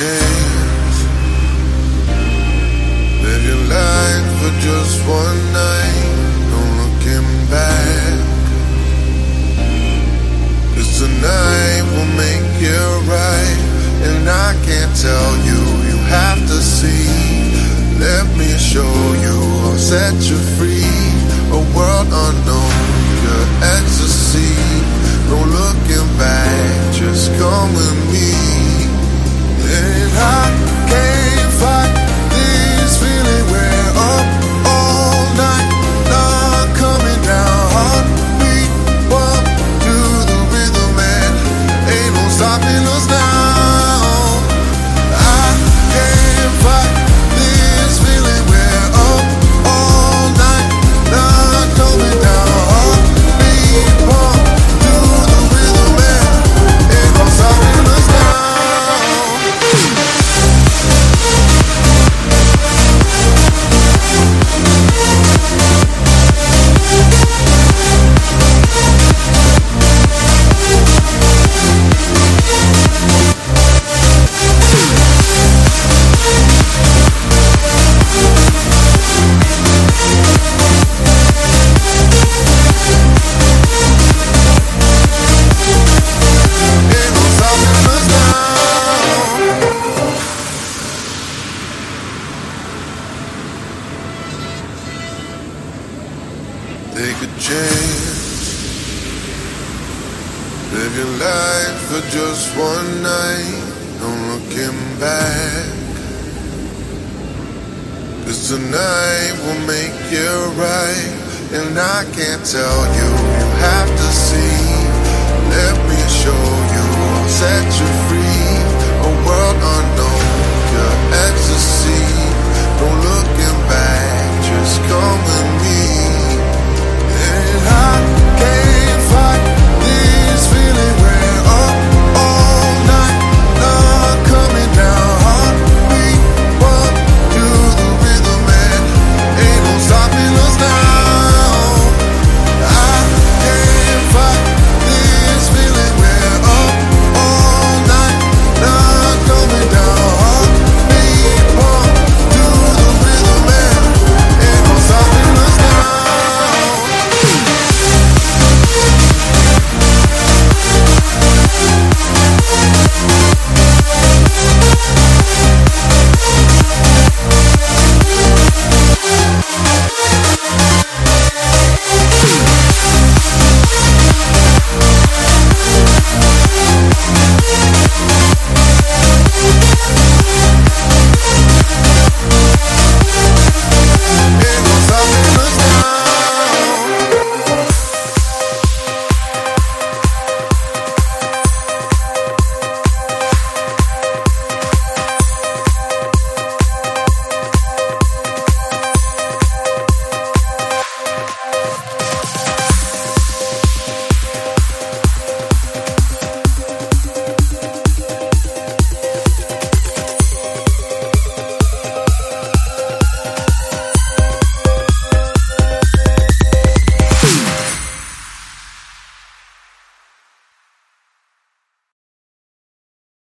chance. Live your life for just one night, no looking back. 'Cause tonight will make it right, and I can't tell you, you have to see. Let me show you, I'll set you free. A world unknown, your ecstasy. No looking back, just come with me. And I can't fight this feeling, we're up all night, not coming down. Heartbeat bump to the rhythm, and ain't no stopping us now. I can't fight this feeling, we're up all night, not coming down. Heartbeat bump to the rhythm, and ain't no stopping us now. Take a chance. Live your life for just one night, no looking back. 'Cause tonight will make it right, and I can't tell you, you have to see. Let me show you, I'll set you free. A world